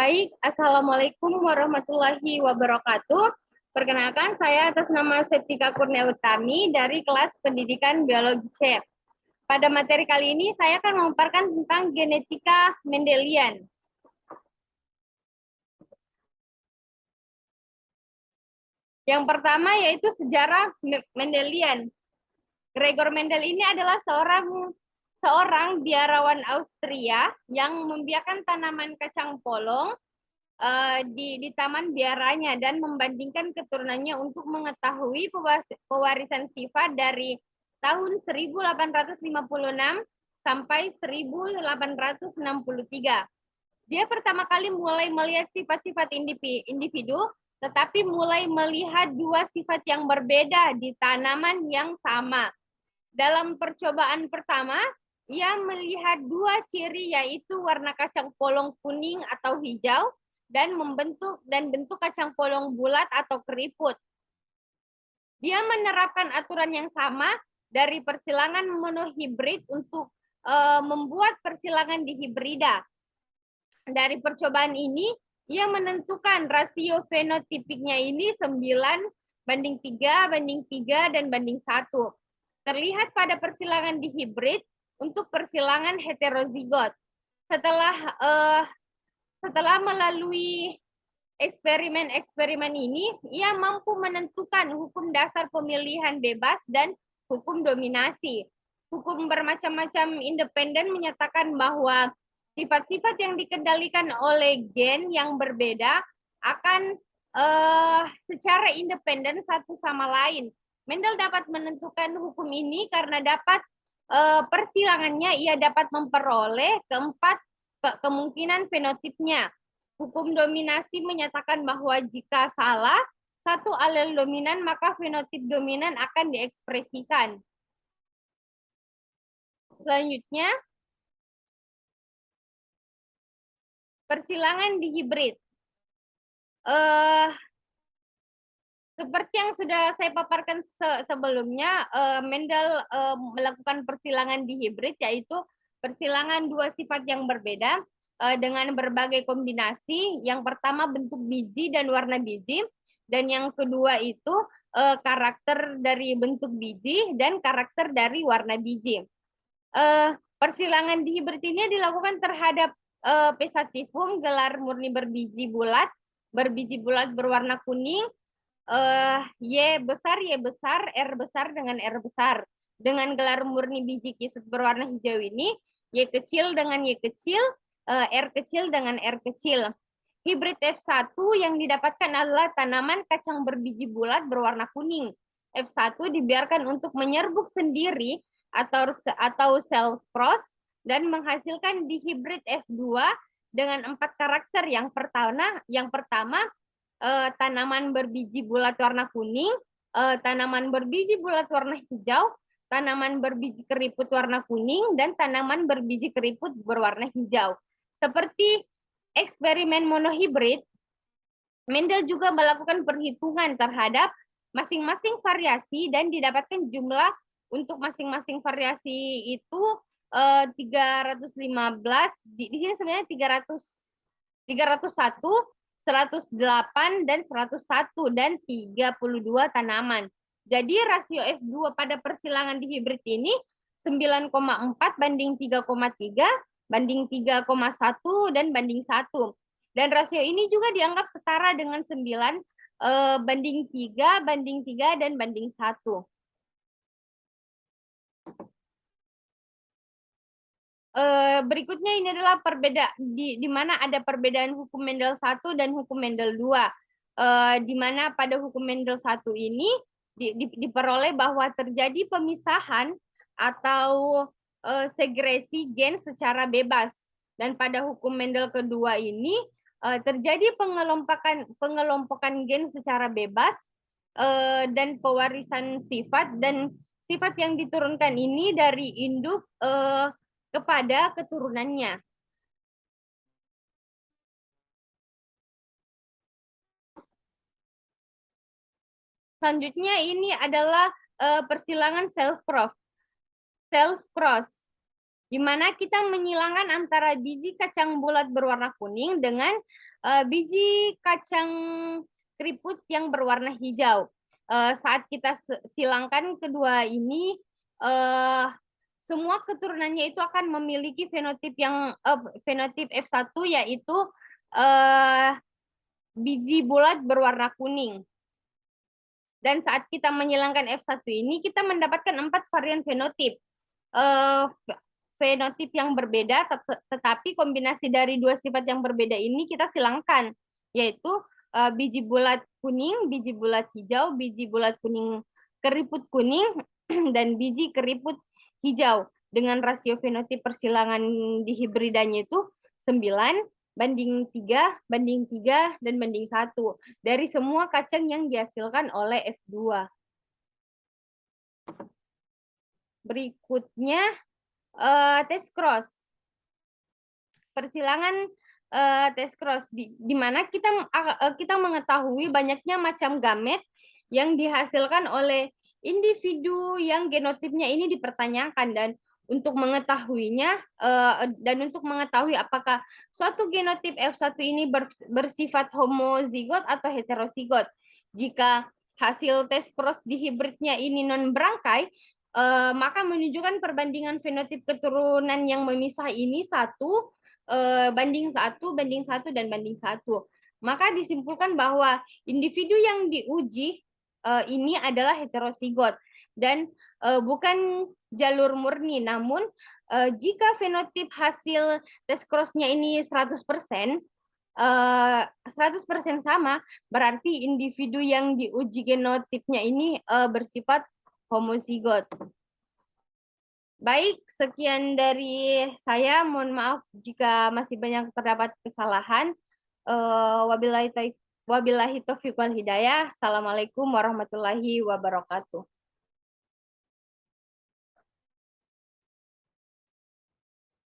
Baik, Assalamualaikum warahmatullahi wabarakatuh. Perkenalkan, saya atas nama Septika Kurnia Utami dari kelas Pendidikan Biologi C. Pada materi kali ini, saya akan memaparkan tentang genetika Mendelian. Yang pertama yaitu sejarah Mendelian. Gregor Mendel ini adalah seorang biarawan Austria yang membiarkan tanaman kacang polong di taman biaranya dan membandingkan keturunannya untuk mengetahui pewarisan sifat dari tahun 1856 sampai 1863. Dia pertama kali mulai melihat sifat-sifat individu, tetapi mulai melihat dua sifat yang berbeda di tanaman yang sama. Dalam percobaan pertama, ia melihat dua ciri yaitu warna kacang polong kuning atau hijau dan bentuk kacang polong bulat atau keriput. Dia menerapkan aturan yang sama dari persilangan monohibrid untuk membuat persilangan dihibrida. Dari percobaan ini, ia menentukan rasio fenotipiknya ini 9:3, dan banding 1. Terlihat pada persilangan dihibrid untuk persilangan heterozigot. Setelah melalui eksperimen ini, ia mampu menentukan hukum dasar pemilihan bebas dan hukum dominasi. Hukum bermacam-macam independen menyatakan bahwa sifat-sifat yang dikendalikan oleh gen yang berbeda akan secara independen satu sama lain. Mendel dapat menentukan hukum ini karena dapat persilangannya ia dapat memperoleh keempat kemungkinan fenotipnya. Hukum dominasi menyatakan bahwa jika salah satu alel dominan, maka fenotip dominan akan diekspresikan. Selanjutnya, persilangan dihibrid. Seperti yang sudah saya paparkan sebelumnya, Mendel melakukan persilangan dihibrid, yaitu persilangan dua sifat yang berbeda dengan berbagai kombinasi. Yang pertama bentuk biji dan warna biji, dan yang kedua itu karakter dari bentuk biji dan karakter dari warna biji. Persilangan dihibrid ini dilakukan terhadap Pesatifum gelar murni berbiji bulat berwarna kuning, Y besar, R besar dengan R besar. Dengan gelar murni biji kisut berwarna hijau ini, Y kecil dengan Y kecil, R kecil dengan R kecil. Hibrid F1 yang didapatkan adalah tanaman kacang berbiji bulat berwarna kuning. F1 dibiarkan untuk menyerbuk sendiri atau self cross dan menghasilkan dihibrid F2 dengan 4 karakter. Yang pertama tanaman berbiji bulat warna kuning, tanaman berbiji bulat warna hijau, tanaman berbiji keriput warna kuning, dan tanaman berbiji keriput berwarna hijau. Seperti eksperimen monohibrid, Mendel juga melakukan perhitungan terhadap masing-masing variasi dan didapatkan jumlah untuk masing-masing variasi itu 315. Di sini sebenarnya 301, 108, dan 101, dan 32 tanaman. Jadi rasio F2 pada persilangan dihibrid ini 9,4 banding 3,3 banding 3,1 dan banding 1. Dan rasio ini juga dianggap setara dengan 9 banding 3, banding 3, dan banding 1. Berikutnya ini adalah di mana ada perbedaan hukum Mendel 1 dan hukum Mendel 2. Di mana pada hukum Mendel 1 ini diperoleh bahwa terjadi pemisahan atau segresi gen secara bebas. Dan pada hukum Mendel kedua ini terjadi pengelompokan gen secara bebas dan pewarisan sifat, dan sifat yang diturunkan ini dari induk kepada keturunannya. Selanjutnya ini adalah persilangan self cross, di mana kita menyilangkan antara biji kacang bulat berwarna kuning dengan biji kacang keriput yang berwarna hijau. Saat kita silangkan kedua ini, semua keturunannya itu akan memiliki fenotip yang fenotip F1, yaitu biji bulat berwarna kuning. Dan saat kita menyilangkan F1 ini, kita mendapatkan 4 varian fenotip. Fenotip yang berbeda, tetapi kombinasi dari dua sifat yang berbeda ini kita silangkan, yaitu biji bulat kuning, biji bulat hijau, biji bulat kuning keriput kuning, dan biji keriput hijau. Dengan rasio fenotip persilangan dihibridanya itu 9 banding 3, banding 3, dan banding 1 dari semua kacang yang dihasilkan oleh F2. Berikutnya, test cross. Persilangan test cross, di mana kita mengetahui banyaknya macam gamet yang dihasilkan oleh individu yang genotipnya ini dipertanyakan, dan untuk mengetahuinya dan untuk mengetahui apakah suatu genotip F1 ini bersifat homozigot atau heterozigot. Jika hasil tes cross di hibridnya ini non berangkai, maka menunjukkan perbandingan fenotip keturunan yang memisah ini 1 banding 1, banding 1, dan banding 1. Maka disimpulkan bahwa individu yang diuji ini adalah heterozigot dan bukan jalur murni. Namun jika fenotip hasil tes cross-nya ini 100%, 100% sama, berarti individu yang diuji genotipnya ini bersifat homozigot. Baik, sekian dari saya. Mohon maaf jika masih banyak terdapat kesalahan. Wabillahi taufiq wal hidayah. Assalamualaikum warahmatullahi wabarakatuh.